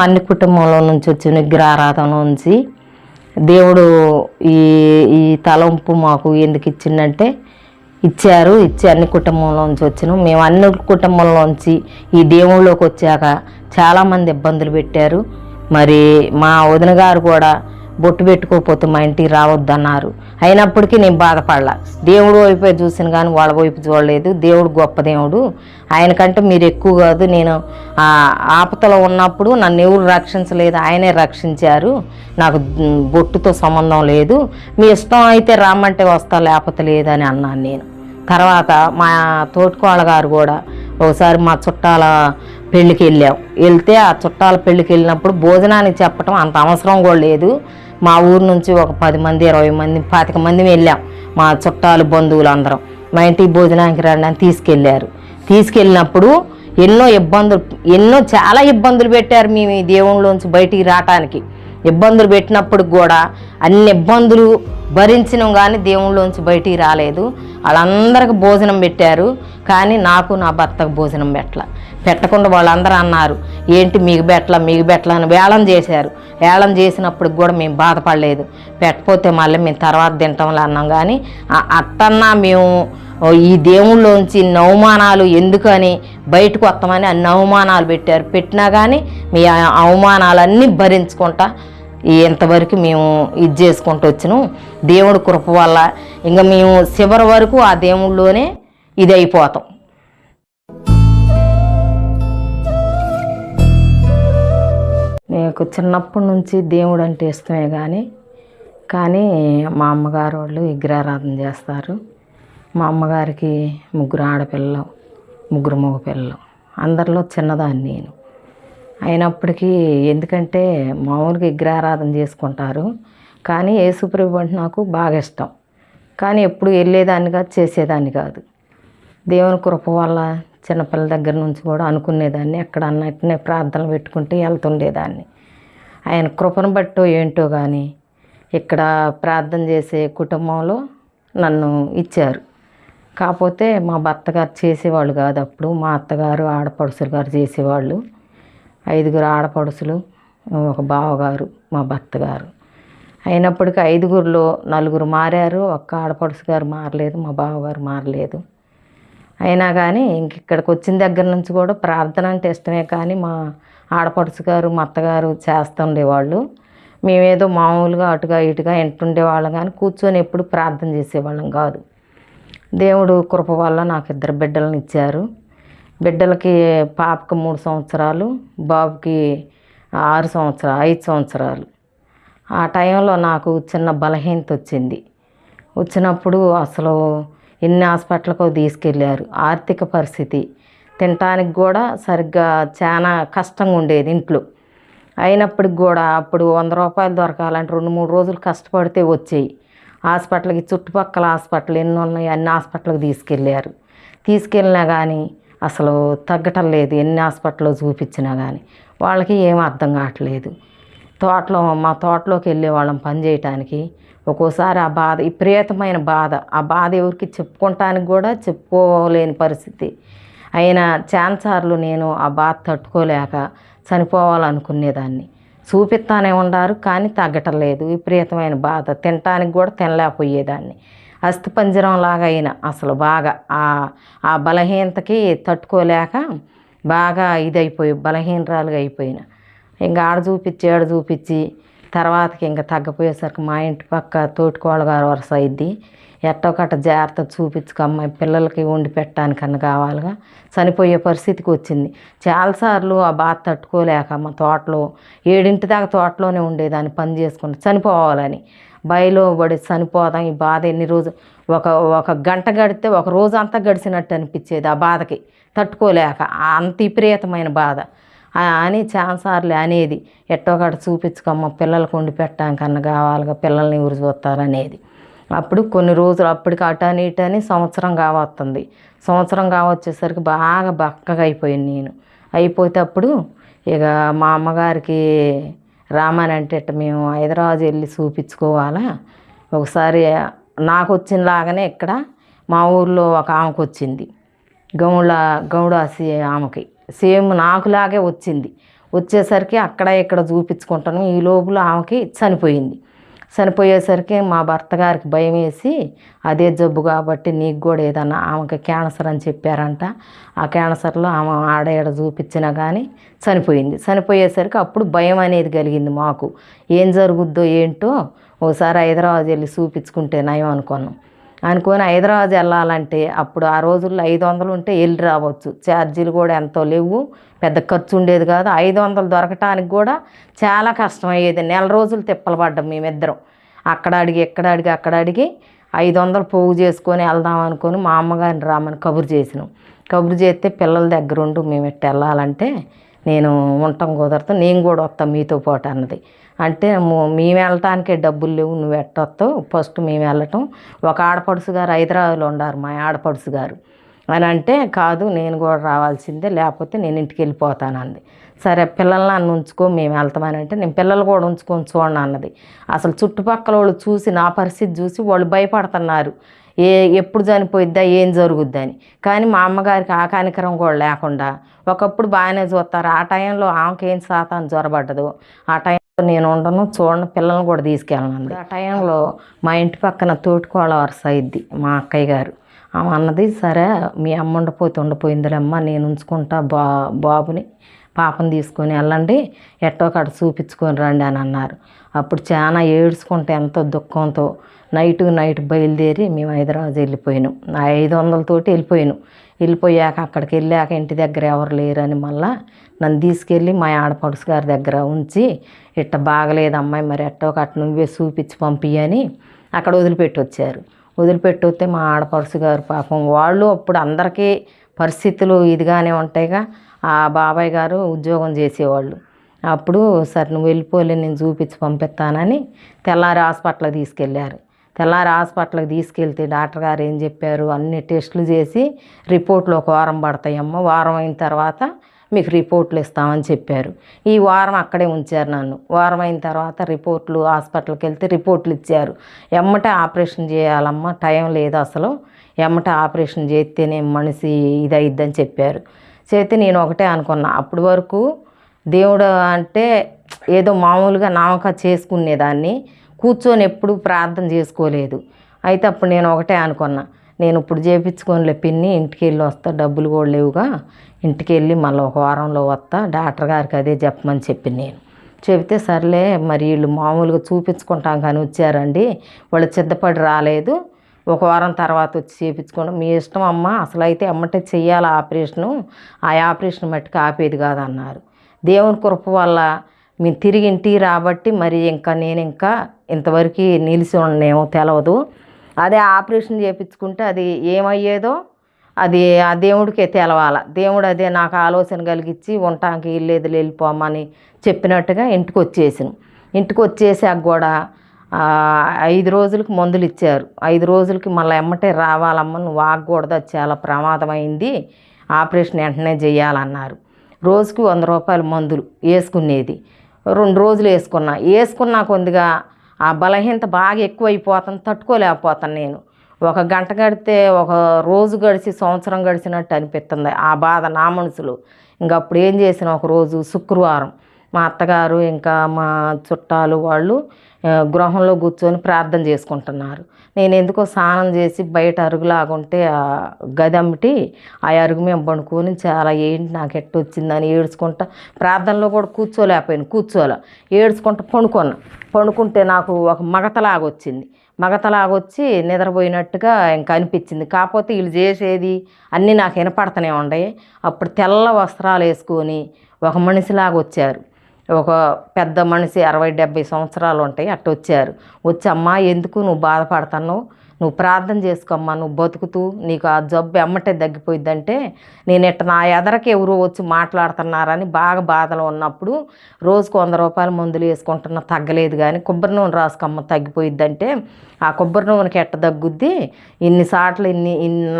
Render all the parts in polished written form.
అన్ని కుటుంబంలో నుంచి వచ్చిన విగ్రహారాధన నుంచి దేవుడు ఈ ఈ తలంపు మాకు ఎందుకు ఇచ్చిందంటే ఇచ్చి అన్ని కుటుంబంలోంచి వచ్చినాం. మేము అన్ని కుటుంబంలోంచి ఈ దేవుళ్ళలోకి వచ్చాక చాలామంది ఇబ్బందులు పెట్టారు. మరి మా వదిన గారు కూడా బొట్టు పెట్టుకోకపోతే మా ఇంటికి రావద్దన్నారు. అయినప్పటికీ నేను బాధపడలా. దేవుడు వైపే చూసిన కానీ వాళ్ళ వైపు చూడలేదు. దేవుడు గొప్ప దేవుడు, ఆయనకంటే మీరు ఎక్కువ కాదు. నేను ఆపదలో ఉన్నప్పుడు నన్ను ఎవరు రక్షించలేదు, ఆయనే రక్షించారు. నాకు బొట్టుతో సంబంధం లేదు, మీ ఇష్టం అయితే రామంటే వస్తా లేకపోతే లేదని అన్నాను నేను. తర్వాత మా తోటికోళ్ళ గారు కూడా ఒకసారి మా చుట్టాల పెళ్ళికి వెళ్తే ఆ చుట్టాల పెళ్ళికి వెళ్ళినప్పుడు భోజనానికి చెప్పటం అంత అవసరం కూడా లేదు. మా ఊరు నుంచి ఒక 10 మంది 20 మంది 25 మంది వెళ్ళాం. మా చుట్టాలు బంధువులు అందరం మా ఇంటికి భోజనానికి రండి అని తీసుకెళ్ళినప్పుడు చాలా ఇబ్బందులు పెట్టారు. మేము ఈ దేవుళ్ళలోంచి బయటికి రావటానికి ఇబ్బందులు పెట్టినప్పుడు కూడా అన్ని ఇబ్బందులు భరించినాం కానీ దేవుళ్ళలోంచి బయటికి రాలేదు. వాళ్ళందరికి భోజనం పెట్టారు కానీ నాకు నా భర్తకు భోజనం పెట్టకుండా వాళ్ళందరూ అన్నారు, ఏంటి మీకు బెట్ల అని వేళం చేశారు. వేళం చేసినప్పుడు కూడా మేము బాధపడలేదు. పెట్టకపోతే మళ్ళీ మేము తర్వాత తింటాంలే అన్నాం. కానీ అట్టన్నా మేము ఈ దేవుళ్ళలోంచి అవమానాలు ఎందుకని బయటకు వస్తామని అన్ని అవమానాలు పెట్టినా కానీ మీ అవమానాలన్నీ భరించుకుంటా ఇంతవరకు మేము ఇది చేసుకుంటూ వచ్చినాం. దేవుడి కృప వల్ల ఇంకా మేము చివరి వరకు ఆ దేవుళ్ళలోనే ఇది అయిపోతాం. నాకు చిన్నప్పటి నుంచి దేవుడు అంటే ఇష్టమే కానీ మా అమ్మగారు వాళ్ళు విగ్రహారాధన చేస్తారు. మా అమ్మగారికి 3 ఆడపిల్లలు 3 మగ పిల్లలు, అందరిలో చిన్నదాన్ని నేను. అయినప్పటికీ ఎందుకంటే మామూలుగా విగ్రహారాధన చేసుకుంటారు కానీ యేసుప్రభు అంటే నాకు బాగా ఇష్టం. కానీ ఎప్పుడు వెళ్ళేదాన్ని కాదు, చేసేదాన్ని కాదు. దేవుని కృప వల్ల చిన్నపిల్లల దగ్గర నుంచి కూడా అనుకునేదాన్ని, ఎక్కడ అన్నట్టునే ప్రార్థనలు పెట్టుకుంటే వెళ్తుండేదాన్ని. ఆయన కృపను బట్టో ఏంటో కానీ ఇక్కడ ప్రార్థన చేసే కుటుంబంలో నన్ను ఇచ్చారు. కాకపోతే మా భర్త గారు చేసేవాళ్ళు కాదు. అప్పుడు మా అత్తగారు ఆడపడుచులు గారు చేసేవాళ్ళు. 5 ఆడపడుచులు, ఒక బావగారు, మా భర్త గారు. అయినప్పటికీ 5లో 4 మారారు, ఒక్క ఆడపడుచు గారు మారలేదు, మా బావగారు మారలేదు. అయినా కానీ ఇక్కడికి వచ్చిన దగ్గర నుంచి కూడా ప్రార్థన అంటే ఇష్టమే కానీ మా ఆడపడుచు గారు మా అత్తగారు చేస్తుండేవాళ్ళు. మేమేదో మామూలుగా అటుగా ఇటుగా వింటుండేవాళ్ళం కానీ కూర్చొని ఎప్పుడు ప్రార్థన చేసేవాళ్ళం కాదు. దేవుడు కృప వల్ల నాకు 2 బిడ్డలను ఇచ్చారు. బిడ్డలకి పాపకి 3 సంవత్సరాలు, బాబుకి 5 సంవత్సరాలు. ఆ టైంలో నాకు చిన్న బలహీనత వచ్చినప్పుడు అసలు ఎన్ని హాస్పిటల్కో తీసుకెళ్ళారు. ఆర్థిక పరిస్థితి తినటానికి కూడా సరిగ్గా చాలా కష్టంగా ఉండేది ఇంట్లో. అయినప్పటికి కూడా అప్పుడు 100 రూపాయలు దొరకాలంటే 2-3 రోజులు కష్టపడితే వచ్చేయి. హాస్పిటల్కి చుట్టుపక్కల హాస్పిటల్ ఎన్ని ఉన్నాయి అన్ని హాస్పిటల్కి తీసుకెళ్ళినా కానీ అసలు తగ్గటం లేదు. ఎన్ని హాస్పిటల్లో చూపించినా కానీ వాళ్ళకి ఏం అర్థం కావట్లేదు. మా తోటలోకి వెళ్ళేవాళ్ళం పని చేయటానికి. ఒక్కోసారి ఆ బాధ విపరీతమైన బాధ, ఆ బాధ ఎవరికి చెప్పుకోవటానికి కూడా చెప్పుకోలేని పరిస్థితి. అయినా చాలాసార్లు నేను ఆ బాధ తట్టుకోలేక చనిపోవాలనుకునేదాన్ని. చూపిస్తానే ఉండారు కానీ తగ్గటం లేదు. విపరీతమైన బాధ, తినటానికి కూడా తినలేకపోయేదాన్ని. అస్థిపంజరం లాగా అయినా అసలు బాగా ఆ బలహీనతకి తట్టుకోలేక బాగా బలహీనరాలుగా అయిపోయిన. ఇంకా ఆడ చూపించి తర్వాతకి ఇంకా తగ్గపోయేసరికి మా ఇంటి పక్క తోటికోళ్ళ గారు వరుస అయింది. ఎట్టొకట జాగ్రత్త చూపించుకమ్మాయి పిల్లలకి వండి పెట్టడానికన్నా కావాలిగా చనిపోయే పరిస్థితికి వచ్చింది. చాలాసార్లు ఆ బాధ తట్టుకోలేక మా తోటలో 7 దాకా తోటలోనే ఉండేదాన్ని పని చేసుకుంటూ చనిపోవాలని. బయలో పడి చనిపోదాం, ఈ బాధ ఎన్ని రోజులు ఒక గంట గడితే ఒక రోజు అంతా గడిచినట్టు అనిపించేది. ఆ బాధకి తట్టుకోలేక అంత విపరీతమైన బాధ అని చాలాసార్లు అనేది. ఎట్టోకట చూపించుకోమ్మ పిల్లలకు వండి పెట్టడానికన్నా కావాలిగా, పిల్లల్ని ఎవరు చూస్తారనేది. అప్పుడు కొన్ని రోజులు అప్పటికి అటని ఇటని సంవత్సరం కావస్తుంది. సంవత్సరం కావచ్చేసరికి బాగా బక్కగా అయిపోయాను నేను. అయిపోతే అప్పుడు ఇక మా అమ్మగారికి రామానంటే ఇట్ట మేము హైదరాబాద్ వెళ్ళి చూపించుకోవాలా. ఒకసారి నాకు వచ్చినలాగానే ఇక్కడ మా ఊర్లో ఒక ఆమెకు వచ్చింది, గౌడాసి ఆమెకి సేమ్ నాకులాగే వచ్చేసరికి అక్కడ ఇక్కడ చూపించుకుంటాను. ఈ లోపల ఆమెకి చనిపోయింది. చనిపోయేసరికి మా భర్త గారికి భయం వేసి, అదే జబ్బు కాబట్టి నీకు కూడా ఏదన్నా, ఆమెకి క్యాన్సర్ అని చెప్పారంట. ఆ క్యాన్సర్లో ఆమె ఆడ ఈడ చూపించినా కానీ చనిపోయింది. చనిపోయేసరికి అప్పుడు భయం అనేది కలిగింది మాకు. ఏం జరుగుద్దో ఏంటో, ఒకసారి హైదరాబాద్ వెళ్ళి చూపించుకుంటే నయం అనుకొని హైదరాబాద్ వెళ్ళాలంటే అప్పుడు ఆ రోజుల్లో 500 ఉంటే వెళ్ళి రావచ్చు. ఛార్జీలు కూడా ఎంతో లేవు, పెద్ద ఖర్చు ఉండేది కాదు. 500 దొరకటానికి కూడా చాలా కష్టమయ్యేది. నెల రోజులు తిప్పలు పడ్డాం మేమిద్దరం. అక్కడ అడిగి 500 పోగు చేసుకొని వెళ్దాం అనుకొని మా అమ్మగారిని రామని కబురు చేసినాం. కబురు చేస్తే పిల్లల దగ్గర ఉండు, మేము ఎట్టు వెళ్ళాలంటే నేను ఉండటం కుదరదు, నేను కూడా వస్తాను మీతో పాటు అన్నది. అంటే మేము వెళ్ళటానికే డబ్బులు లేవు, నువ్వు ఎట్టొస్తావు, ఫస్ట్ మేము వెళ్ళటం. ఒక ఆడపడుసు గారు హైదరాబాద్లో ఉండారు, మా ఆడపడుసు గారు అని అంటే, కాదు నేను కూడా రావాల్సిందే, లేకపోతే నేను ఇంటికి వెళ్ళిపోతాను అంది. సరే పిల్లల్ని నన్ను ఉంచుకో, మేము వెళ్తామని అంటే, నేను పిల్లలు కూడా ఉంచుకొని చూడండి అన్నది. అసలు చుట్టుపక్కల వాళ్ళు చూసి నా పరిస్థితి చూసి వాళ్ళు భయపడుతున్నారు, ఎప్పుడు చనిపోయిద్దా ఏం జరుగుద్దని. కానీ మా అమ్మగారికి ఆ కనికరం కూడా లేకుండా, ఒకప్పుడు బాగానే చూస్తారు, ఆ టైంలో ఆమెకేం శాతాన్ని జ్వరపడ్డదు. ఆ టైంలో నేను ఉండను, చూడండి పిల్లల్ని కూడా తీసుకెళ్ళను. ఆ టైంలో మా ఇంటి పక్కన తోటికోళ్ళ వరుస అయింది మా అక్కయ్య గారు. ఆమె అన్నది, సరే మీ అమ్మ ఉండిపోయిందిలేమ్మ, నేను ఉంచుకుంటా, బాబుని పాపను తీసుకొని వెళ్ళండి, ఎట్టో కాడ చూపించుకొని రండి అని అన్నారు. అప్పుడు చాలా ఏడ్చుకుంటే ఎంతో దుఃఖంతో నైట్ బయలుదేరి మేము హైదరాబాద్ వెళ్ళిపోయినాం. 500 వెళ్ళిపోయాక అక్కడికి వెళ్ళాక ఇంటి దగ్గర ఎవరు లేరని మళ్ళా నన్ను తీసుకెళ్ళి మా ఆడపడుసు గారి దగ్గర ఉంచి, ఇట్ట బాగలేదు అమ్మాయి, మరి ఎట్టో కట్ట నువ్వే చూపించి పంపియని అక్కడ వదిలిపెట్టి వస్తే మా ఆడపడుసు గారు పాపం వాళ్ళు అప్పుడు అందరికీ పరిస్థితులు ఇదిగానే ఉంటాయిగా. ఆ బాబాయ్ గారు ఉద్యోగం చేసేవాళ్ళు. అప్పుడు సరే నువ్వు వెళ్ళిపోలే, నేను చూపించి పంపిస్తానని తెల్లారి హాస్పిటల్కి తీసుకెళ్తే డాక్టర్ గారు ఏం చెప్పారు, అన్ని టెస్టులు చేసి రిపోర్ట్లు ఒక వారం పడతాయమ్మ, వారం అయిన తర్వాత మీకు రిపోర్ట్లు ఇస్తామని చెప్పారు. ఈ వారం అక్కడే ఉంచారు నన్ను. వారం అయిన తర్వాత రిపోర్ట్లు, హాస్పిటల్కి వెళ్తే రిపోర్ట్లు ఇచ్చారు. ఎమ్మటే ఆపరేషన్ చేయాలమ్మా, టైం లేదు అసలు, ఎమ్మటే ఆపరేషన్ చేస్తేనే మనిషి ఇదయిద్దని చెప్పారు. చేస్తే నేను ఒకటే అనుకున్నా, అప్పటి వరకు దేవుడు అంటే ఏదో మామూలుగా నామక చేసుకునేదాన్ని, కూర్చొని ఎప్పుడు ప్రార్థన చేసుకోలేదు. అయితే అప్పుడు నేను ఒకటే అనుకున్నా, నేను ఇప్పుడు చేయించుకోనిలే పిన్ని, ఇంటికి వెళ్ళి వస్తా, డబ్బులు కూడా లేవుగా, ఇంటికి వెళ్ళి మళ్ళీ ఒక వారంలో వస్తా, డాక్టర్ గారికి అదే చెప్పమని నేను చెబితే, సర్లే మరి వీళ్ళు మామూలుగా చూపించుకుంటాం కానీ వచ్చారండి, వాళ్ళు సిద్ధపడి రాలేదు, ఒక వారం తర్వాత వచ్చి చేయించుకోండి, మీ ఇష్టం అమ్మ, అసలు అయితే అమ్మటే చెయ్యాలి ఆపరేషను, ఆ ఆపరేషన్ మట్టుకు ఆపేది కాదన్నారు. దేవుని కృప వల్ల మేము తిరిగి ఇంటికి రాబట్టి మరి నేను ఇంతవరకు నిలిచి ఉండేమో తెలియదు. అదే ఆపరేషన్ చేయించుకుంటే అది ఏమయ్యేదో అది ఆ దేవుడికే తెలవాల. దేవుడు అదే నాకు ఆలోచన కలిగించి ఉండటానికి వీల్లేదు వెళ్ళిపోమని చెప్పినట్టుగా ఇంటికి వచ్చేసాక కూడా 5 రోజులకి మందులు ఇచ్చారు. 5 రోజులకి మళ్ళీ ఎమ్మటే రావాలమ్మ, నువ్వు ఆగకూడదు, అది చాలా ప్రమాదమైంది, ఆపరేషన్ వెంటనే చేయాలన్నారు. రోజుకి 100 రూపాయల మందులు వేసుకునేది. 2 రోజులు వేసుకున్నా కొద్దిగా ఆ బలహీనత బాగా ఎక్కువైపోతుంది, తట్టుకోలేకపోతాను నేను. ఒక గంట గడితే ఒక రోజు గడిచి సంవత్సరం గడిచినట్టు అనిపిస్తుంది ఆ బాధ నా మనసులో. ఇంకప్పుడు ఏం చేసిన, ఒకరోజు శుక్రవారం మా అత్తగారు ఇంకా మా చుట్టాలు వాళ్ళు గృహంలో కూర్చొని ప్రార్థన చేసుకుంటున్నారు. నేను ఎందుకో స్నానం చేసి బయట అరుగులాగుంటే ఆ గదమ్మటి ఆ అరుగు మేము పండుకొని చాలా ఏంటి నాకు ఎట్టు వచ్చిందని ఏడ్చుకుంటా, ప్రార్థనలో కూడా కూర్చోలే ఏడ్చుకుంటా పండుకుంటే నాకు ఒక మగతలాగొచ్చి నిద్రపోయినట్టుగా ఇంకా అనిపించింది. కాకపోతే వీళ్ళు చేసేది అన్నీ నాకు వినపడుతూనే ఉన్నాయి. అప్పుడు తెల్ల వస్త్రాలు వేసుకొని ఒక మనిషిలాగా వచ్చారు. ఒక పెద్ద మనిషి 60-70 సంవత్సరాలు ఉంటాయి, వచ్చి అమ్మా ఎందుకు నువ్వు బాధపడుతున్నావు, నువ్వు ప్రార్థన చేసుకోమ్మా, నువ్వు బతుకుతూ నీకు ఆ జబ్బు ఎమ్మటే తగ్గిపోయిద్దంటే, నేను నా ఎదరకి ఎవరో వచ్చి మాట్లాడుతున్నారని బాగా బాధలో ఉన్నప్పుడు రోజుకు 100 రూపాయల మందులు వేసుకుంటున్నా తగ్గలేదు, కానీ కొబ్బరి నూనె రాసుకోమ్మ తగ్గిపోయిద్దంటే, ఆ కొబ్బరి నూనెకి ఎట్ట తగ్గుద్ది, ఇన్నిసార్లు ఇన్ని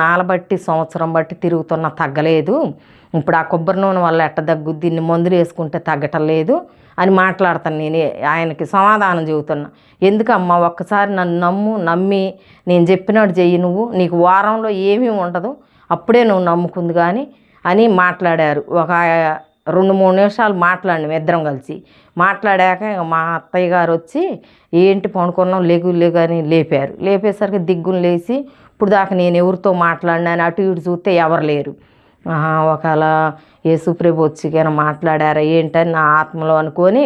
నాలబట్టి సంవత్సరం బట్టి తిరుగుతున్నా తగ్గలేదు, ఇప్పుడు ఆ కొబ్బరి నూనె వల్ల ఎట్ట తగ్గుద్ది, ఇన్ని మందులు వేసుకుంటే తగ్గటం లేదు అని మాట్లాడతాను. నేను ఆయనకి సమాధానం చెబుతున్నా, ఎందుకమ్మా ఒక్కసారి నన్ను నమ్మి నేను చెప్పినట్టు చెయ్యి, నీకు వారంలో ఏమీ ఉండదు, అప్పుడే నువ్వు నమ్ముకుంది కానీ అని మాట్లాడారు. ఒక 2-3 నిమిషాలు మాట్లాడినాం ఇద్దరం కలిసి. మాట్లాడాక మా అత్తయ్య గారు వచ్చి ఏంటి పడుకున్నాం లేగు అని లేపారు. లేపేసరికి దిగ్గును లేచి ఇప్పుడు దాకా నేను ఎవరితో మాట్లాడినాను అటు ఇటు చూస్తే ఎవరు లేరు. ఒకవేళ యేసుప్రభు వచ్చి కానీ మాట్లాడారా ఏంటని నా ఆత్మలో అనుకొని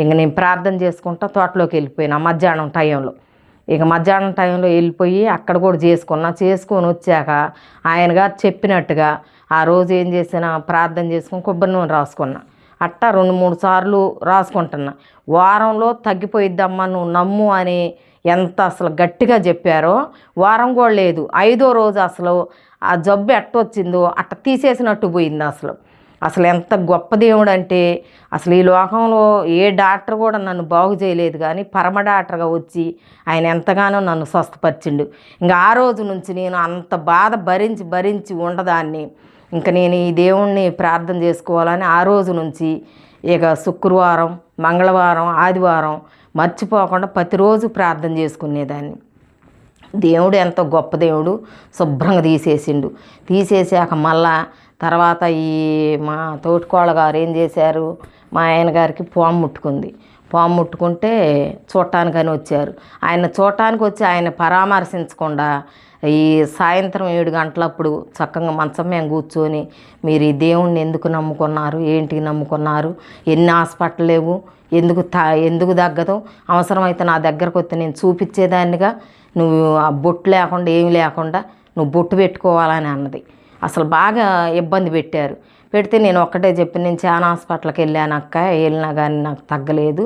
ఇంక నేను ప్రార్థన చేసుకుంటా తోటలోకి వెళ్ళిపోయినా మధ్యాహ్నం టైంలో. ఇక మధ్యాహ్నం టైంలో వెళ్ళిపోయి అక్కడ కూడా చేసుకొని వచ్చాక ఆయన గారు చెప్పినట్టుగా ఆ రోజు ఏం చేసినా ప్రార్థన చేసుకుని కొబ్బరి నూనె రాసుకున్నా. అట్టా 2-3 సార్లు రాసుకుంటున్నా. వారంలో తగ్గిపోయిద్దమ్మా నువ్వు నమ్ము అని ఎంత అసలు గట్టిగా చెప్పారో. వారం కూడా లేదు, 5వ రోజు అసలు ఆ జబ్బు ఎట్టొచ్చిందో అట్ట తీసేసినట్టు పోయింది. అసలు ఎంత గొప్ప దేవుడు అంటే అసలు ఈ లోకంలో ఏ డాక్టర్ కూడా నన్ను బాగు చేయలేదు, కానీ పరమ డాక్టర్గా వచ్చి ఆయన ఎంతగానో నన్ను స్వస్థపరిచిండు. ఇంకా ఆ రోజు నుంచి నేను అంత బాధ భరించి ఉండదాన్ని. ఇంకా నేను ఈ దేవుణ్ణి ప్రార్థన చేసుకోవాలని ఆ రోజు నుంచి ఇక శుక్రవారం, మంగళవారం, ఆదివారం మర్చిపోకుండా ప్రతిరోజు ప్రార్థన చేసుకునేదాన్ని. దేవుడు ఎంతో గొప్ప దేవుడు. శుభ్రంగా తీసేసాక మళ్ళా తర్వాత ఈ మా తోటికోళ్ళ గారు ఏం చేశారు, మా ఆయన గారికి పాము ముట్టుకుంటే చూడటానికని వచ్చారు. ఆయన చూడటానికి వచ్చి ఆయన పరామర్శించకుండా ఈ సాయంత్రం 7 గంటలప్పుడు చక్కగా మంచం మేము కూర్చొని మీరు ఈ దేవుణ్ణి ఎందుకు నమ్ముకున్నారు, ఏంటికి నమ్ముకున్నారు, ఎన్ని హాస్పిటల్ లేవు, ఎందుకు తగ్గదు, అవసరమైతే నా దగ్గరకు వస్తే నేను చూపించేదాన్నిగా, నువ్వు ఆ బొట్టు లేకుండా ఏమి లేకుండా నువ్వు బొట్టు పెట్టుకోవాలని అన్నది. అసలు బాగా ఇబ్బంది పెడితే నేను ఒక్కటే చెప్పి నేను చాలా హాస్పిటల్కి వెళ్ళినా కానీ నాకు తగ్గలేదు.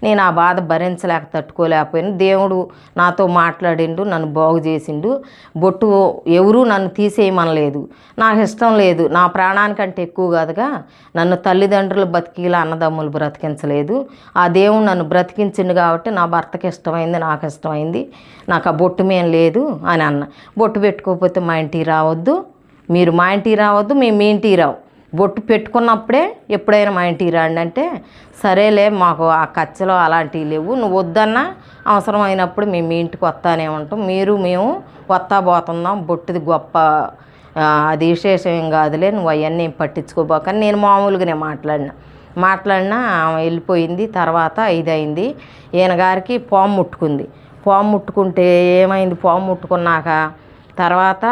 నేను ఆ బాధ భరించలేక తట్టుకోలేకపోయాను. దేవుడు నాతో మాట్లాడిండు, నన్ను బాగు చేసిండు. బొట్టు ఎవరూ నన్ను తీసేయమనలేదు, నాకు ఇష్టం లేదు. నా ప్రాణానికంటే ఎక్కువ కాదుగా నన్ను తల్లిదండ్రులు బతికిలా అన్నదమ్ములు బ్రతికించలేదు. ఆ దేవుడు నన్ను బ్రతికించిండు కాబట్టి నా భర్తకి ఇష్టమైంది, నాకు ఇష్టమైంది, నాకు ఆ బొట్టు మేం లేదు అని అన్న. బొట్టు పెట్టుకోకపోతే మా ఇంటికి రావద్దు, మీరు మా ఇంటికి రావద్దు, మేము మీ ఇంటికి రావు, బొట్టు పెట్టుకున్నప్పుడే ఎప్పుడైనా మా ఇంటికి రండి అంటే, సరేలే మాకు ఆ కచ్చలో అలాంటివి లేవు, నువ్వు వద్దన్నా అవసరమైనప్పుడు మేము మీ ఇంటికి వస్తానే ఉంటాం, మేము వస్తా పోతున్నాం, బొట్టుది గొప్ప అది విశేషం ఏం కాదులే, నువ్వు అవన్నీ పట్టించుకోబోకని నేను మామూలుగానే మాట్లాడినా ఆమె వెళ్ళిపోయింది. తర్వాత 5 అయింది. ఈయన గారికి పాము ముట్టుకుంటే ఏమైంది, పాము ముట్టుకున్నాక తర్వాత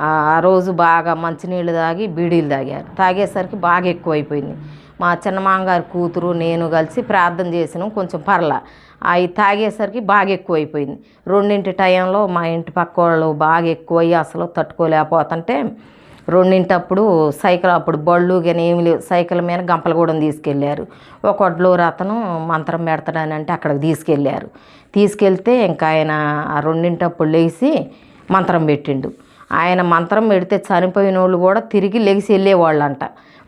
ఆ రోజు బాగా మంచినీళ్ళు తాగి బీడీలు తాగేసరికి బాగా ఎక్కువైపోయింది. మా చిన్నమామగారి కూతురు నేను కలిసి ప్రార్థన చేసినాం, కొంచెం పర్లా. అవి తాగేసరికి బాగా ఎక్కువైపోయింది. 2 టైంలో మా ఇంటి పక్క వాళ్ళు బాగా ఎక్కువయ్యి అసలు తట్టుకోలేకపోతుంటే 2 సైకిల్, అప్పుడు బళ్ళు కానీ ఏమి లేవు, సైకిల్ మీద గంపలగూడెం తీసుకెళ్ళారు. ఒక వడ్లూరు అతను మంత్రం పెడతాడని అంటే అక్కడికి తీసుకెళ్తే ఇంకా ఆయన ఆ 2 లేచి మంత్రం పెట్టిండు. ఆయన మంత్రం పెడితే చనిపోయిన వాళ్ళు కూడా తిరిగి లెగిసి వెళ్ళేవాళ్ళంట.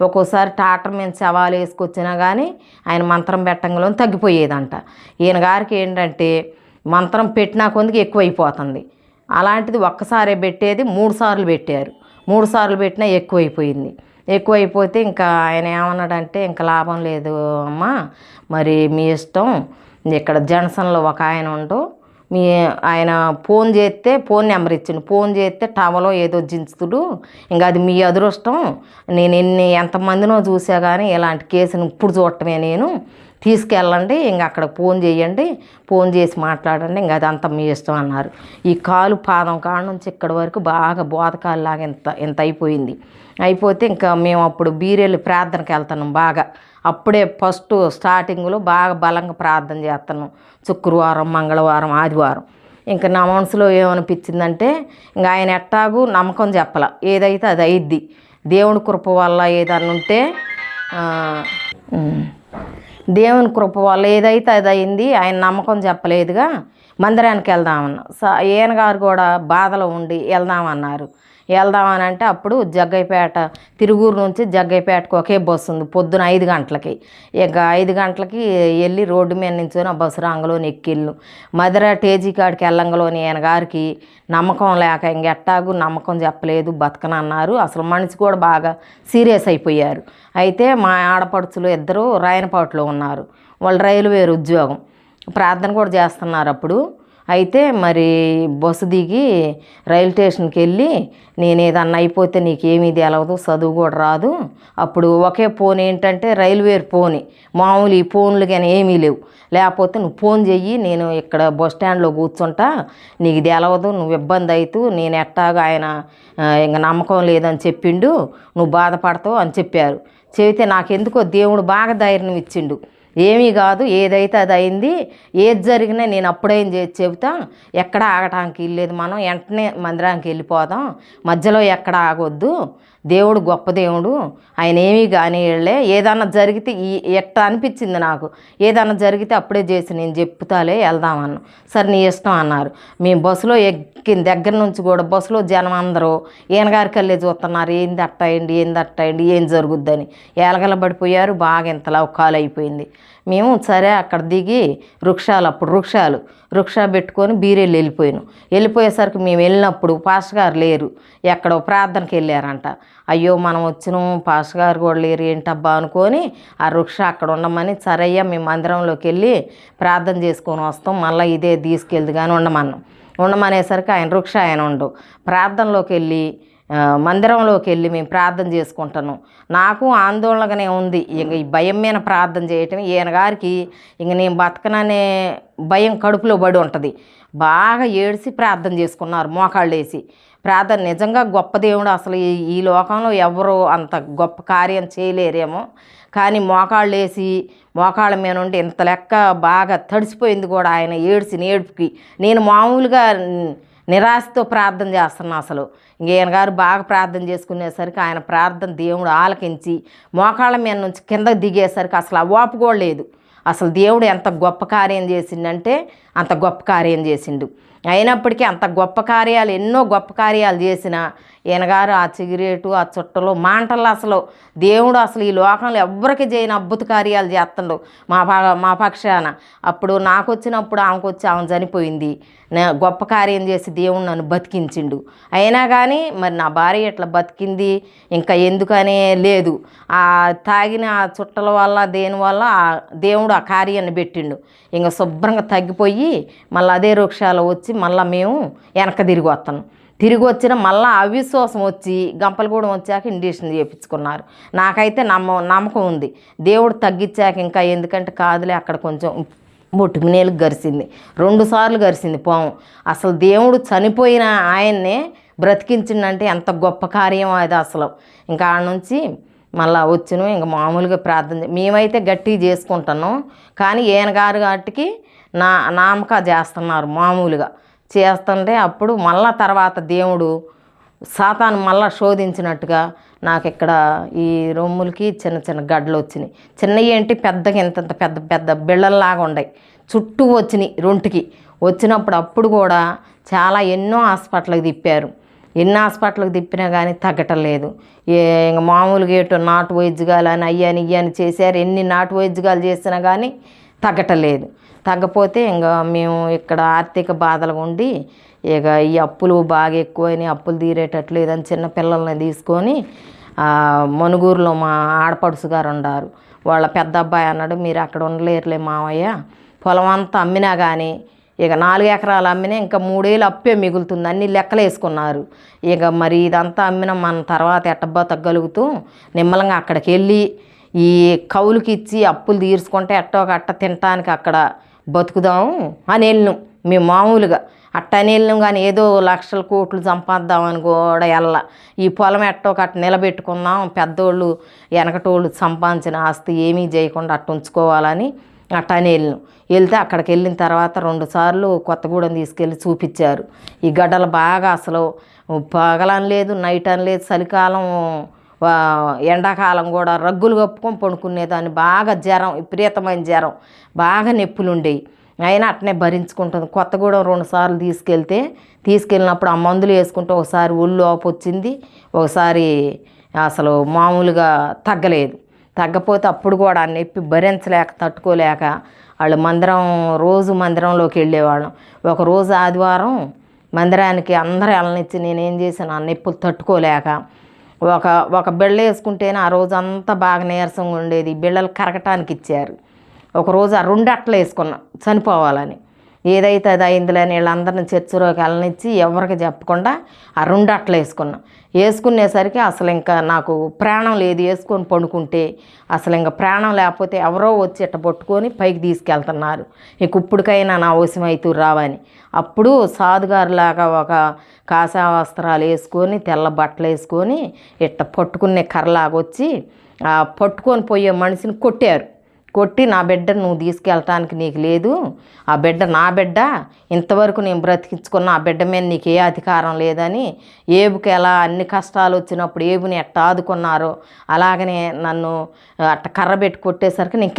ఒక్కోసారి టాటర్ మీద శవాలు వేసుకొచ్చినా కానీ ఆయన మంత్రం పెట్టంగానే తగ్గిపోయేదంట. ఈయన గారికి ఏంటంటే మంత్రం పెట్టినా కొందికి ఎక్కువైపోతుంది. అలాంటిది ఒక్కసారే పెట్టేది 3 సార్లు పెట్టారు. 3 సార్లు పెట్టినా ఎక్కువైపోతే ఇంకా ఆయన ఏమన్నాడంటే, ఇంకా లాభం లేదు అమ్మా, మరి మీ ఇష్టం, ఇక్కడ జన్సన్లో ఒక ఆయన ఉండు, ఆయన ఫోన్ చేస్తే ఫోన్ నెంబర్ ఇచ్చిండు, ఫోన్ చేస్తే టవలో ఏదో జించుతుడు, ఇంకా అది మీ అదృష్టం, నేను ఎంతమందినో చూసా కానీ ఇలాంటి కేసును ఇప్పుడు చూడటమే, నేను తీసుకెళ్ళండి, ఇంక అక్కడ ఫోన్ చేసి మాట్లాడండి, ఇంక అదంతా మీ ఇష్టం అన్నారు. ఈ కాలు పాదం కాడ నుంచి ఇక్కడి వరకు బాగా బోధకాలులాగా ఇంత అయిపోతే ఇంకా మేము అప్పుడు బీరేళ్ళు ప్రార్థనకి వెళ్తున్నాం బాగా. అప్పుడే ఫస్ట్ స్టార్టింగ్లో బాగా బలంగా ప్రార్థన చేస్తున్నాం, శుక్రవారం, మంగళవారం, ఆదివారం. ఇంకా నా మనసులో ఏమనిపించిందంటే, ఇంకా ఆయన ఎట్టాగు నమ్మకం చెప్పాల, ఏదైతే అది అయిద్ది, దేవుని కృప వల్ల ఏదన్నా ఉంటే దేవుని కృప వల్ల ఏదైతే అది అయింది, ఆయన నమ్మకం చెప్పలేదుగా, మందిరానికి వెళ్దామన్నా. ఈయన గారు కూడా బాధలో ఉండి వెళ్దామని అంటే అప్పుడు జగ్గయ్యపేట, తిరుగూరు నుంచి జగ్గయ్యపేటకు ఒకే బస్సు ఉంది పొద్దున 5 గంటలకి. ఇక 5 గంటలకి వెళ్ళి రోడ్డు మీద నించొని ఆ బస్సు రంగలోని ఎక్కిళ్ళు మధుర టేజీ కాడికి వెళ్ళంగలోని ఈయన గారికి నమ్మకం లేక ఇంకెట్టాగు నమ్మకం చెప్పలేదు, బతకనన్నారు. అసలు మనిషి కూడా బాగా సీరియస్ అయిపోయారు. అయితే మా ఆడపడుచులు 2 రాయనపాటులో ఉన్నారు, వాళ్ళు రైల్వే ఉద్యోగం, ప్రార్థన కూడా చేస్తున్నారు. అయితే మరి బస్సు దిగి రైలు స్టేషన్కి వెళ్ళి నేను ఏదన్నా అయిపోతే నీకేమీ తెలవదు, చదువు కూడా రాదు. అప్పుడు ఒకే ఫోన్ ఏంటంటే రైల్వే ఫోన్, మామూలు ఈ ఫోన్లు కానీ ఏమీ లేవు. లేకపోతే నువ్వు ఫోన్ చెయ్యి, నేను ఇక్కడ బస్ స్టాండ్లో కూర్చుంటా, నీకు తెలవదు, నువ్వు ఇబ్బంది అవుతూ, నేను ఎట్టాగా ఆయన ఇంక నమ్మకం లేదని చెప్పిండు, నువ్వు బాధపడతావు అని చెప్పారు. చెబితే నాకెందుకో దేవుడు బాగా ధైర్యం ఇచ్చిండు. ఏమీ కాదు, ఏదైతే అది అయింది, ఏది జరిగినా నేను అప్పుడేం చేసి చెబుతా, ఎక్కడ ఆగటానికి వెళ్ళలేదు, మనం వెంటనే మందిరానికి వెళ్ళిపోదాం, మధ్యలో ఎక్కడ ఆగొద్దు, దేవుడు గొప్ప దేవుడు, ఆయన ఏమీ కానీ వెళ్ళే, ఏదన్నా జరిగితే ఎట్ట అనిపించింది నాకు, ఏదన్నా జరిగితే అప్పుడే చేసి నేను చెప్తాలే వెళ్దామన్నా. సరే నీ ఇష్టం అన్నారు. మేము బస్సులో ఎక్కిన దగ్గర నుంచి కూడా బస్సులో జనం అందరూ ఈయనగారికి వెళ్ళే చూస్తున్నారు, ఏంది అట్టయింది, ఏంది అట్టయింది, ఏం జరుగుద్దని ఏలగలబడిపోయారు. బాగా ఇంతలా కాలు అయిపోయింది. మేము సరే అక్కడ దిగి అప్పుడు రుక్షా పెట్టుకొని బీరేళ్ళు వెళ్ళిపోయేసరికి మేము వెళ్ళినప్పుడు పాస్టర్ గారు లేరు, ఎక్కడో ప్రార్థనకి వెళ్ళారంట. అయ్యో మనం వచ్చినాం, పాస్టర్ గారు కూడా లేరు ఏంటబ్బా అనుకొని ఆ రుక్షా అక్కడ ఉండమని, సరయ్యా మేము మందిరంలోకి వెళ్ళి ప్రార్థన చేసుకొని వస్తాం, మళ్ళీ ఇదే తీసుకెళ్దు కానీ ఉండమనేసరికి ఆయన ఉండు. ప్రార్థనలోకి వెళ్ళి మందిరంలోకి వెళ్ళి మేము ప్రార్థన చేసుకుంటాను. నాకు ఆందోళనగానే ఉంది. ఇంక ఈ భయం మీద ప్రార్థన చేయటం, ఈయన గారికి ఇంక నేను బతకననే భయం కడుపులో పడి ఉంటుంది. బాగా ఏడ్చి ప్రార్థన చేసుకున్నారు మోకాళ్ళు వేసి. ప్రార్థన నిజంగా గొప్ప దేవుడు, అసలు ఈ లోకంలో ఎవరు అంత గొప్ప కార్యం చేయలేరేమో, కానీ మోకాళ్ళు వేసి మోకాళ్ళ మీద నుండి ఇంత లెక్క బాగా తడిసిపోయింది కూడా ఆయన ఏడుపుకి. నేను మామూలుగా నిరాశతో ప్రార్థన చేస్తున్నా. అసలు ఈయన గారు బాగా ప్రార్థన చేసుకునేసరికి ఆయన ప్రార్థన దేవుడు ఆలకించి మోకాళ్ళ మీద నుంచి కిందకు దిగేసరికి అసలు అవాపు కూడా లేదు. అసలు దేవుడు ఎంత గొప్ప కార్యం చేసిండంటే అంత గొప్ప కార్యం చేసిండు. అయినప్పటికీ అంత గొప్ప కార్యాలు, ఎన్నో గొప్ప కార్యాలు చేసిన ఈయనగారు ఆ సిగరేటు, ఆ చుట్టలు, మాంటలు, అసలు దేవుడు అసలు ఈ లోకంలో ఎవ్వరికి చేయని అద్భుత కార్యాలు చేస్తుండు మా పక్షాన. అప్పుడు నాకు వచ్చినప్పుడు ఆమెకు వచ్చి ఆమె చనిపోయింది. గొప్ప కార్యం చేసి దేవుడు నన్ను బతికించిండు. అయినా కానీ మరి నా భార్య ఎట్లా బతికింది ఇంకా ఎందుకనే లేదు. ఆ తాగిన ఆ చుట్టల వల్ల దేనివల్ల దేవుడు ఆ కార్యాన్ని పెట్టిండు. ఇంకా శుభ్రంగా తగ్గిపోయి మళ్ళీ అదే వృక్షాలు వచ్చి మళ్ళీ మేము వెనక తిరిగి వచ్చిన మళ్ళీ అవిశ్వాసం వచ్చి గంపలగూడెం వచ్చాక ఇంజక్షన్ చేయించుకున్నారు. నాకైతే నమ్మకం ఉంది దేవుడు తగ్గించాక ఇంకా, ఎందుకంటే కాదులే అక్కడ కొంచెం బొట్టుకు నేలకు గరిసింది, 2 సార్లు గరిసింది పాము. అసలు దేవుడు చనిపోయిన ఆయన్నే బ్రతికించిందంటే ఎంత గొప్ప కార్యం అది అసలు. ఇంకా ఆడ నుంచి మళ్ళీ వచ్చినాం. ఇంకా మామూలుగా ప్రార్థన మేమైతే గట్టిగా చేసుకుంటాను, కానీ ఈయన గారు వాటికి నామక చేస్తున్నారు. మామూలుగా చేస్తుంటే అప్పుడు మళ్ళా తర్వాత దేవుడు సాతాను మళ్ళా శోధించినట్టుగా నాకు ఇక్కడ ఈ రొమ్ములకి చిన్న చిన్న గడ్డలు వచ్చినాయి. చిన్నవి ఏంటి, పెద్దగా ఇంత పెద్ద పెద్ద బిళ్ళల్లాగా ఉన్నాయి, చుట్టూ వచ్చినాయి రొంటికి. వచ్చినప్పుడు అప్పుడు కూడా ఎన్నో హాస్పిటల్కి తిప్పారు. ఎన్ని హాస్పిటల్కి తిప్పినా కానీ తగ్గటం లేదు. ఇంక మామూలుగా ఏటో నాటు వైద్యగాలు అని ఇయ్యని చేశారు. ఎన్ని నాటు వైద్యగాలు చేసినా కానీ తగ్గటం లేదు. తగ్గపోతే ఇంకా మేము ఇక్కడ ఆర్థిక బాధలు ఉండి ఇక ఈ అప్పులు బాగా ఎక్కువైనాయి, అప్పులు తీరేటట్లు లేదని చిన్న పిల్లల్ని తీసుకొని మనుగూరులో మా ఆడపడుసు గారు ఉన్నారు. వాళ్ళ పెద్ద అబ్బాయి అన్నాడు, మీరు అక్కడ ఉండలేరులే మావయ్య, పొలం అంతా అమ్మినా కానీ ఇక 4 ఎకరాలు అమ్మినా ఇంకా 3 ఏళ్ళు అప్పే మిగులుతుంది, అన్ని లెక్కలు వేసుకున్నారు. ఇక మరి ఇదంతా అమ్మినా మన తర్వాత ఎట్టబ్బా తగ్గలుగుతూ నిమ్మలంగా అక్కడికి వెళ్ళి ఈ కౌలుకి ఇచ్చి అప్పులు తీర్చుకుంటే ఎట్టో అట్ట తినటానికి అక్కడ బతుకుదాం అని వెళ్ళినాం. మేము మామూలుగా అట్టని వెళ్ళినాం, కానీ ఏదో లక్షల కోట్లు సంపాదిద్దామని కూడా ఈ పొలం ఎట్టో అట్ట నిలబెట్టుకుందాం, పెద్దోళ్ళు వెనకటోళ్ళు సంపాదించిన ఆస్తి ఏమీ చేయకుండా అట్ట ఉంచుకోవాలని అట్టని వెళ్తే అక్కడికి వెళ్ళిన తర్వాత 2 సార్లు కొత్తగూడెం తీసుకెళ్ళి చూపించారు. ఈ గడ్డలు బాగా అసలు పగలని లేదు, నైట్ అని లేదు, చలికాలం ఎండాకాలం కూడా రగ్గులు కప్పుకొని పడుకునేదాన్ని. బాగా జ్వరం, విపరీతమైన జ్వరం, బాగా నొప్పులు ఉండేవి. అయినా అట్నే భరించుకుంటుంది. కొత్తగూడెం 2 సార్లు తీసుకెళ్ళినప్పుడు ఆ మందులు వేసుకుంటే ఒకసారి ఒళ్ళు ఆపు వచ్చింది, ఒకసారి అసలు మామూలుగా తగ్గలేదు. తగ్గపోతే అప్పుడు కూడా ఆ నొప్పి భరించలేక తట్టుకోలేక వాళ్ళు రోజు మందిరంలోకి వెళ్ళేవాళ్ళం. ఒకరోజు ఆదివారం మందిరానికి అందరూ వెళ్ళనిచ్చి నేనేం చేశాను, ఆ నొప్పులు తట్టుకోలేక ఒక బిళ్ళ వేసుకుంటేనే ఆ రోజు అంతా బాగా నీరసంగా ఉండేది. బిళ్ళలు కరగటానికి ఇచ్చారు. ఒకరోజు ఆ 2 అట్టలు వేసుకున్నా చనిపోవాలని. ఏదైతే అది అయిందిలేని వీళ్ళందరిని చర్చిలోకి వెళ్ళనిచ్చి ఎవరికి చెప్పకుండా ఆ 2 అట్లు వేసుకునేసరికి అసలు ఇంకా నాకు ప్రాణం లేదు. వేసుకొని పండుకుంటే అసలు ఇంకా ప్రాణం లేకపోతే ఎవరో వచ్చి ఇట్ట పట్టుకొని పైకి తీసుకెళ్తున్నారు. ఇక ఇప్పటికైనా నా వశమైతూ రావని. అప్పుడు సాధుగారులాగా ఒక కాషాయ వస్త్రాలు వేసుకొని తెల్ల బట్టలు వేసుకొని ఇట్ట పట్టుకునే కర్రలాగొచ్చి పట్టుకొని పోయే మనిషిని కొట్టి నా బిడ్డను నువ్వు తీసుకెళ్ళటానికి నీకు లేదు, ఆ బిడ్డ నా బిడ్డ, ఇంతవరకు నేను బ్రతికించుకున్న ఆ బిడ్డ మీద నీకు ఏ అధికారం లేదని, ఏబుకి ఎలా అన్ని కష్టాలు వచ్చినప్పుడు ఏబుని ఎట్ట ఆదుకున్నారో అలాగనే నన్ను అట్ట కర్ర పెట్టి కొట్టేసరికి నేను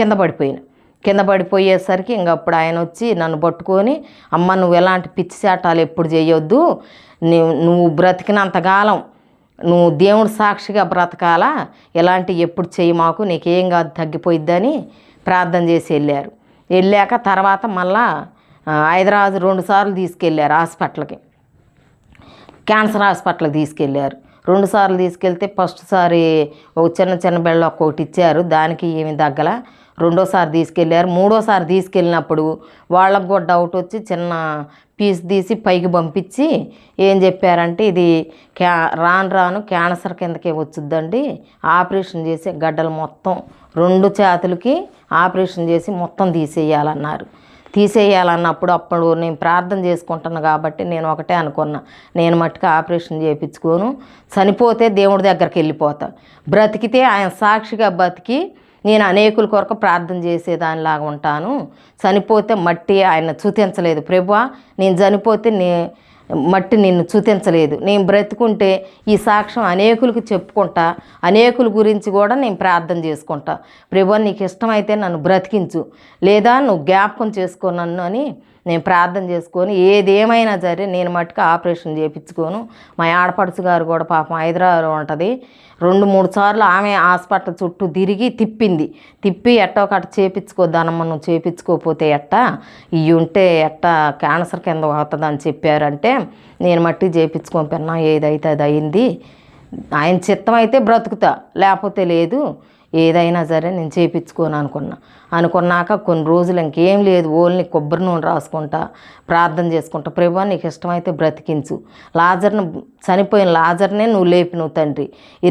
కింద పడిపోయేసరికి ఇంక అప్పుడు ఆయన వచ్చి నన్ను పట్టుకొని, అమ్మ నువ్వు ఎలాంటి పిచ్చి చేటాలు ఎప్పుడు చేయొద్దు, నువ్వు బ్రతికినంతకాలం నువ్వు దేవుడు సాక్షిగా బ్రతకాలా, ఎలాంటివి ఎప్పుడు చెయ్యి మాకు, నీకేం కాదు తగ్గిపోయిద్దని ప్రార్థన చేసి వెళ్ళాక తర్వాత మళ్ళా హైదరాబాద్ 2 సార్లు తీసుకెళ్ళారు హాస్పిటల్కి, క్యాన్సర్ హాస్పిటల్కి తీసుకెళ్ళారు. 2 సార్లు తీసుకెళ్తే ఫస్ట్ సారి ఒక చిన్న బెళ్ళ ఒక్కొక్కటి ఇచ్చారు, దానికి ఏమి తగ్గల. 2వ సారి తీసుకెళ్ళారు. 3వ సారి తీసుకెళ్ళినప్పుడు వాళ్ళకు కూడా డౌట్ వచ్చి చిన్న పీస్ తీసి పైకి పంపించి ఏం చెప్పారంటే ఇది రాను క్యాన్సర్ కిందకే వచ్చుద్దండి, ఆపరేషన్ చేసి గడ్డలు మొత్తం 2 చేతులకి ఆపరేషన్ చేసి మొత్తం తీసేయాలన్నప్పుడు అప్పుడు నేను ప్రార్థన చేసుకుంటున్నా కాబట్టి నేను ఒకటే అనుకున్నా, నేను మట్టుకు ఆపరేషన్ చేయించుకోను, చనిపోతే దేవుడి దగ్గరికి వెళ్ళిపోతా, బ్రతికితే ఆయన సాక్షిగా బతికి నేను అనేకుల కొరకు ప్రార్థన చేసేదానిలాగా ఉంటాను, చనిపోతే మట్టి ఆయన చూతించలేదు ప్రభువా, నేను చనిపోతే మట్టి నిన్ను చూతించలేదు, నేను బ్రతుకుంటే ఈ సాక్ష్యం అనేకులకు చెప్పుకుంటా, అనేకుల గురించి కూడా నేను ప్రార్థన చేసుకుంటా, ప్రభువా నీకు ఇష్టమైతే నన్ను బ్రతికించు, లేదా నువ్వు జ్ఞాపకం చేసుకో నన్ను అని నేను ప్రార్థన చేసుకొని ఏదేమైనా సరే నేను మట్టుకు ఆపరేషన్ చేయించుకోను. మా ఆడపడుచు గారు కూడా పాపం హైదరాబాద్లో ఉంటుంది, 2-3 సార్లు ఆమె హాస్పిటల్ చుట్టూ తిప్పి ఎట్టో ఒకటి చేయించుకోద్దనమ్మ, నువ్వు చేయించుకోకపోతే ఇవి ఉంటే క్యాన్సర్ కింద అవుతుందని చెప్పారంటే నేను మట్టి చేయించుకోకపోయినా ఏదైతే అది అయింది, ఆయన చిత్తం అయితే బ్రతుకుతా, లేకపోతే లేదు, ఏదైనా సరే నేను చేయించుకోను అనుకున్నాక కొన్ని రోజులు ఇంకేం లేదు, ఓన్లీ కొబ్బరి నూనె రాసుకుంటా ప్రార్థన చేసుకుంటా, ప్రభువా నీకు ఇష్టమైతే బ్రతికించు, చనిపోయిన లాజర్నే నువ్వు లేపినవు తండ్రి,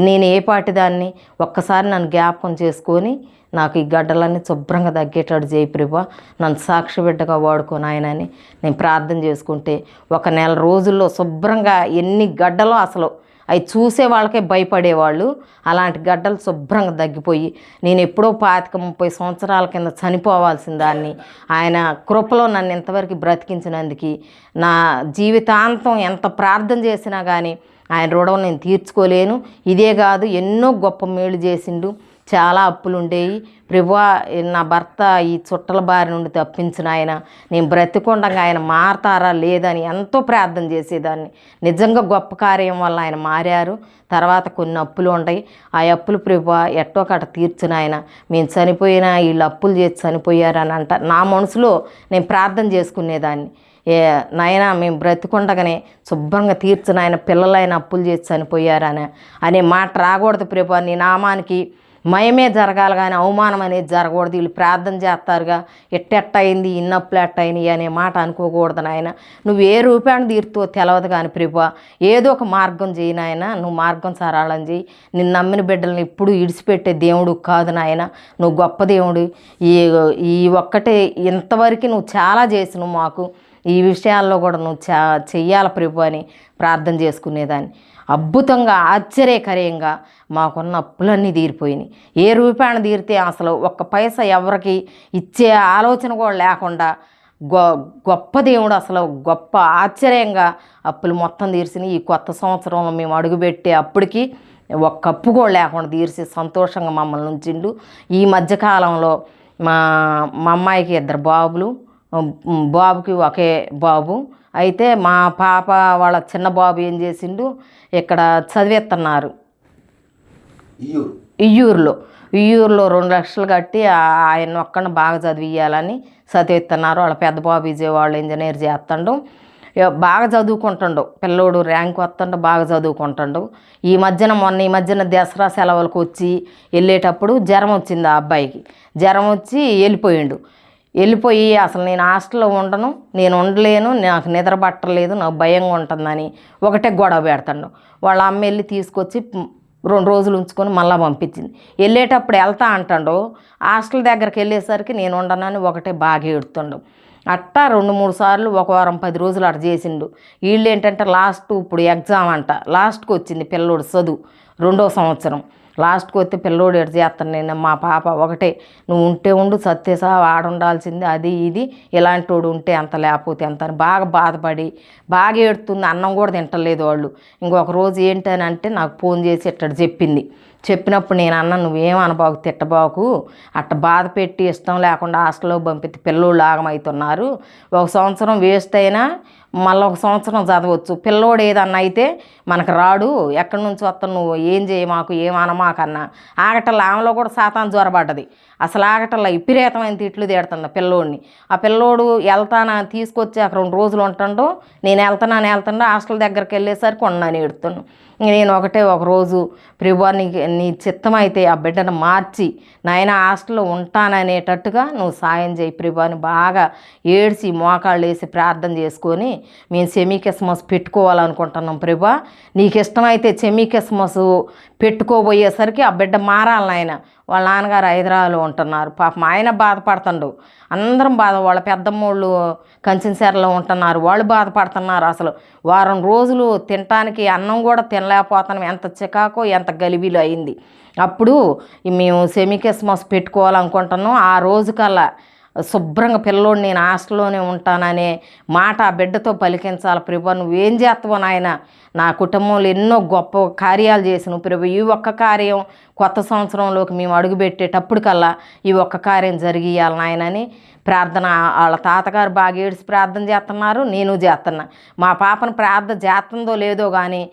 నేను ఏ పాటి దాన్ని ఒక్కసారి నన్ను జ్ఞాపకం చేసుకొని నాకు ఈ గడ్డలన్నీ శుభ్రంగా తగ్గేటట్టు చేయి ప్రభువా, నన్ను సాక్షి బిడ్డగా వాడుకోను ఆయనని నేను ప్రార్థన చేసుకుంటే 1 నెల రోజుల్లో శుభ్రంగా ఎన్ని గడ్డలో అసలు అవి చూసే వాళ్ళకే భయపడేవాళ్ళు, అలాంటి గడ్డలు శుభ్రంగా తగ్గిపోయి నేను ఎప్పుడో 25-30 సంవత్సరాల కింద చనిపోవాల్సిన దాన్ని ఆయన కృపలో నన్ను ఇంతవరకు బ్రతికించినందుకు నా జీవితాంతం ఎంత ప్రార్థన చేసినా కానీ ఆయన రుణం నేను తీర్చుకోలేను. ఇదే కాదు ఎన్నో గొప్ప మేలు చేసిండు, చాలా అప్పులు ఉండేవి ప్రభువా, నా భర్త ఈ చుట్టల బారి నుండి తప్పించిన ఆయన, నేను బ్రతికొండగా ఆయన మారతారా లేదని ఎంతో ప్రార్థన చేసేదాన్ని. నిజంగా గొప్ప కార్యం వల్ల ఆయన మారారు. తర్వాత కొన్ని అప్పులు ఉన్నాయి, ఆ అప్పులు ప్రభువా ఎట్టో కట తీర్చిన ఆయన, మేము చనిపోయినా వీళ్ళు అప్పులు చేసి చనిపోయారని నా మనసులో నేను ప్రార్థన చేసుకునేదాన్ని. నాయనా మేము బ్రతికొండగానే శుభ్రంగా తీర్చిన ఆయన, పిల్లలైన అప్పులు చేసి చనిపోయారని అనే మాట రాకూడదు ప్రభువా, నీ నామానికి మయమే జరగాలి కానీ అవమానం అనేది జరగకూడదు, వీళ్ళు ప్రార్థన చేస్తారుగా అయింది ఇన్నప్పులు ఎట్టయినాయి అనే మాట అనుకోకూడదు నాయన, నువ్వు ఏ రూపాన్ని తీరుతో తెలవదు కానీ ప్రభువా ఏదో ఒక మార్గం చేయి నాయన, నువ్వు మార్గం సరళం చేయి, నిన్ను నమ్మిన బిడ్డలను ఎప్పుడు ఇడిచిపెట్టే దేవుడు కాదు నాయన, నువ్వు గొప్ప దేవుడు, ఈ ఒక్కటే ఇంతవరకు నువ్వు చాలా చేసినావు మాకు, ఈ విషయాల్లో కూడా నువ్వు చెయ్యాలి ప్రభు అని ప్రార్థన చేసుకునేదాన్ని. అద్భుతంగా ఆశ్చర్యకరంగా మాకున్న అప్పులన్నీ తీరిపోయినాయి. ఏ రూపాయన తీరితే అసలు 1 పైసా ఎవరికి ఇచ్చే ఆలోచన కూడా లేకుండా గొప్ప దేవుడు అసలు గొప్ప ఆశ్చర్యంగా అప్పులు మొత్తం తీర్చినాయి. ఈ కొత్త సంవత్సరంలో మేము అడుగుపెట్టే అప్పటికి 1 అప్పు కూడా లేకుండా తీర్చి సంతోషంగా మమ్మల్ని ఉంచిండు. ఈ మధ్యకాలంలో మా అమ్మాయికి 2 బాబులు, బాబుకి ఒకే బాబు. అయితే మా పాప వాళ్ళ చిన్న బాబు ఏం చేసిండు, ఇక్కడ చదివేస్తున్నారు ఇయ్యూరులో 2 లక్షలు కట్టి ఆయన ఒక్కడిని బాగా చదివియాలని చదివిస్తున్నారు. వాళ్ళ పెద్ద బాబు విజయవాడ ఇంజనీర్ చేస్తుండు, బాగా చదువుకుంటుండు పిల్లోడు, ర్యాంక్ వస్తుండు, బాగా చదువుకుంటుండు. ఈ మధ్యన దసరా సెలవులకు వచ్చి వెళ్ళేటప్పుడు జ్వరం వచ్చింది, ఆ అబ్బాయికి జ్వరం వచ్చి వెళ్ళిపోయిండు. వెళ్ళిపోయి అసలు నేను హాస్టల్లో ఉండను, నేను ఉండలేను, నాకు నిద్ర పట్టలేదు, నాకు భయంగా ఉంటుందని ఒకటే గొడవ పెడతాడు. వాళ్ళ అమ్మ వెళ్ళి తీసుకొచ్చి 2 రోజులు ఉంచుకొని మళ్ళీ పంపించింది. వెళ్ళేటప్పుడు వెళ్తా అంటాడు, హాస్టల్ దగ్గరికి వెళ్ళేసరికి నేను ఉండనని ఒకటే బాగా ఏడుతుండు. అట్టా 2-3 సార్లు ఒక వారం 10 రోజులు అట్ట చేసిండు. వీళ్ళు ఏంటంటే ఇప్పుడు ఎగ్జామ్ అంట, లాస్ట్కి వచ్చింది పిల్లోడు చదువు 2వ సంవత్సరం. లాస్ట్కి వస్తే పిల్లోడు ఎటు చేస్తాను నేను, మా పాప ఒకటే, నువ్వు ఉంటే ఉండు సత్యసా ఆడుండాల్సింది, అది ఇది ఇలాంటి వాడు ఉంటే ఎంత లేకపోతే ఎంత అని బాగా బాధపడి బాగా ఏడుతుంది. అన్నం కూడా తింటలేదు వాళ్ళు. ఇంకొక రోజు ఏంటనంటే నాకు ఫోన్ చేసి ఇట్టడు చెప్పింది. చెప్పినప్పుడు నేను అన్న, నువ్వేం అనబాకు, తిట్టబాకు, అట్ట బాధ పెట్టి ఇష్టం లేకుండా హాస్టల్లో పంపితే పిల్లోళ్ళు ఆగమవుతున్నారు. 1 సంవత్సరం వేస్ట్ అయినా మళ్ళీ 1 సంవత్సరం చదవచ్చు. పిల్లోడు ఏదన్నా అయితే మనకు రాడు, ఎక్కడి నుంచి వస్తాను, నువ్వు ఏం చేయి మాకు, ఏం అనమాకన్నా. ఆగటల్లా ఆమెలో కూడా సాతాను జ్వరపడ్డది. అసలు ఆగటల్లా విపరీతమైన తిట్లు తిడుతుంది పిల్లోడిని. ఆ పిల్లోడు వెళ్తానా తీసుకొచ్చి అక్కడ 2 రోజులు ఉంటాడు, నేను వెళ్తాను హాస్టల్ దగ్గరికి వెళ్ళేసరికి ఉన్నాను ఏడుతున్నాను. నేను ఒక రోజు ప్రభువా నీ చిత్తమైతే ఆ బిడ్డను మార్చి నాయన హాస్టల్లో ఉంటాననేటట్టుగా నువ్వు సాయం చేయి ప్రభువా అని బాగా ఏడ్చి మోకాళ్ళు వేసి ప్రార్థన చేసుకొని మేము సెమీ క్రిస్మస్ పెట్టుకోవాలనుకుంటున్నాం ప్రభువా, నీకు ఇష్టమైతే సెమీ క్రిస్మస్ పెట్టుకోబోయేసరికి ఆ బిడ్డ మారాలి నాయన. వాళ్ళ నాన్నగారు హైదరాబాద్లో ఉంటున్నారు, పాపం ఆయన బాధపడుతుండు, అందరం వాళ్ళ పెద్దమ్మోళ్ళు కంచెన్సెరలో ఉంటున్నారు, వాళ్ళు బాధపడుతున్నారు. అసలు వారం రోజులు తినటానికి అన్నం కూడా తినలేకపోతున్నాం, ఎంత చికాకో ఎంత గలిబిలు అయింది. అప్పుడు మేము సెమీ క్రిస్మస్ పెట్టుకోవాలనుకుంటున్నాం. ఆ రోజుకల్లా శుభ్రంగా పిల్లోడు నేను హాస్టల్లోనే ఉంటాననే మాట ఆ బిడ్డతో పలికించాలి. ప్రభు నువ్వేం చేస్తావో నాయన, నా కుటుంబంలో ఎన్నో గొప్ప కార్యాలు చేసినావు ప్రభు, ఈ ఒక్క కార్యం కొత్త సంవత్సరంలోకి మేము అడుగుపెట్టేటప్పటికల్లా ఈ ఒక్క కార్యం జరిగియాలి నాయనని ప్రార్థన. వాళ్ళ తాతగారు బాగా ఏడ్చి ప్రార్థన చేస్తున్నారు, నేను చేస్తున్నా. మా పాపను ప్రార్థన చేస్తుందో లేదో కానీ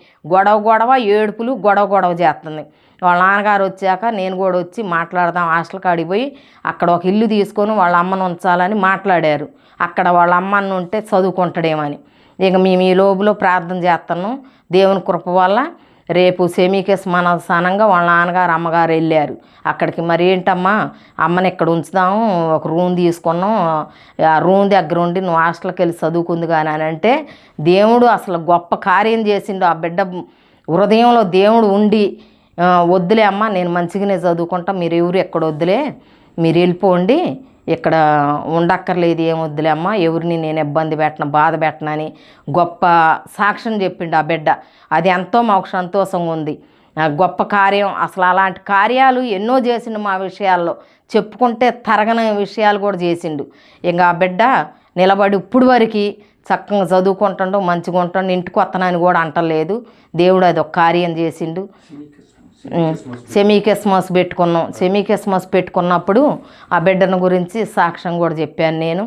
గొడవ ఏడుపులు గొడవ చేస్తుంది. వాళ్ళ నాన్నగారు వచ్చాక నేను కూడా వచ్చి మాట్లాడదాం, హాస్టల్ కాడికి పోయి అక్కడ ఒక ఇల్లు తీసుకొని వాళ్ళ అమ్మను ఉంచాలని మాట్లాడారు. అక్కడ వాళ్ళ అమ్మను ఉంటే చదువుకుంటాడేమని. ఇక మేము ఈ లోపులో ప్రార్థన చేస్తున్నాం. దేవుని కృప వల్ల రేపు సెమీ క్రిస్మస్ సనంగా వాళ్ళ నాన్నగారు అమ్మగారు వెళ్ళారు అక్కడికి. మరి ఏంటమ్మా అమ్మని ఇక్కడ ఉంచుదాము, ఒక రూమ్ తీసుకున్నాం, ఆ రూమ్ దగ్గర ఉండి నువ్వు హాస్టల్కి వెళ్ళి చదువుకుంది కానీ అని అంటే దేవుడు అసలు గొప్ప కార్యం చేసిండు. ఆ బిడ్డ హృదయంలో దేవుడు ఉండి, వద్దులే అమ్మ నేను మంచిగానే చదువుకుంటా, మీరు ఎవరు ఎక్కడ వద్దులే, మీరు వెళ్ళిపోండి, ఇక్కడ ఉండక్కర్లేదు, ఏం వద్దులే అమ్మ, ఎవరిని నేను ఇబ్బంది పెట్టను బాధ పెట్టనని గొప్ప సాక్ష్యం చెప్పిండు ఆ బిడ్డ. అది ఎంతో మాకు సంతోషంగా ఉంది. గొప్ప కార్యం. అసలు అలాంటి కార్యాలు ఎన్నో చేసిండు మా విషయాల్లో, చెప్పుకుంటే తరగని విషయాలు కూడా చేసిండు. ఇంకా ఆ బిడ్డ నిలబడి ఇప్పుడు వరకు చక్కగా చదువుకుంటాడు, మంచిగా ఉంటాడు, ఇంటికి వస్తానని కూడా అంటలేదు. దేవుడు అది ఒక కార్యం చేసిండు. సెమీ క్రిస్మస్ పెట్టుకున్నాం. సెమీ క్రిస్మస్ పెట్టుకున్నప్పుడు ఆ బిడ్డను గురించి సాక్ష్యం కూడా చెప్పాను నేను.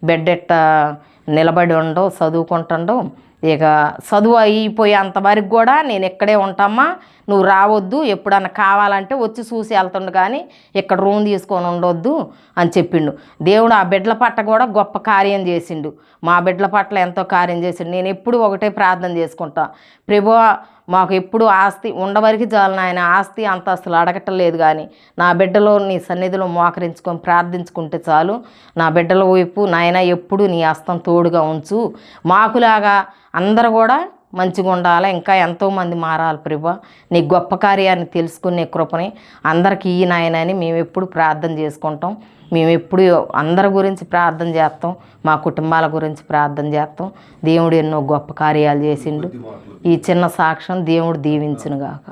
బిడ్డ ఎట్ట నిలబడి ఉండవు, చదువుకుంటుండవు. ఇక చదువు అయిపోయేంతవరకు కూడా నేను ఇక్కడే ఉంటామా, నువ్వు రావద్దు, ఎప్పుడన్నా కావాలంటే వచ్చి చూసి వెళ్తుండు కానీ ఇక్కడ రూమ్ తీసుకొని ఉండొద్దు అని చెప్పిండు. దేవుడు ఆ బిడ్డల పట్ల కూడా గొప్ప కార్యం చేసిండు. మా బిడ్డల పట్ల ఎంతో కార్యం చేసిండు. నేను ఎప్పుడు ఒకటే ప్రార్థన చేసుకుంటా, ప్రభువా మాకు ఎప్పుడు ఆస్తి ఉండవరకు చాలు నాయన, ఆస్తి అంతస్తులు అడగటం కానీ నా బిడ్డలో నీ సన్నిధిలో మోకరించుకొని ప్రార్థించుకుంటే చాలు. నా బిడ్డల వైపు నాయన ఎప్పుడు నీ హస్తం తోడుగా ఉంచు, మాకులాగా అందరూ కూడా మంచిగా ఉండాలి, ఇంకా ఎంతోమంది మారాలి ప్రభువా, నీ గొప్ప కార్యాన్ని తెలుసుకునే కృపని అందరికీ ఈ నాయనని మేము ఎప్పుడు ప్రార్థన చేసుకుంటాం. మేము ఎప్పుడు అందరి గురించి ప్రార్థన చేస్తాం, మా కుటుంబాల గురించి ప్రార్థన చేస్తాం. దేవుడు ఎన్నో గొప్ప కార్యాలు చేసిండు. ఈ చిన్న సాక్ష్యం దేవుడు దీవించునుగాక.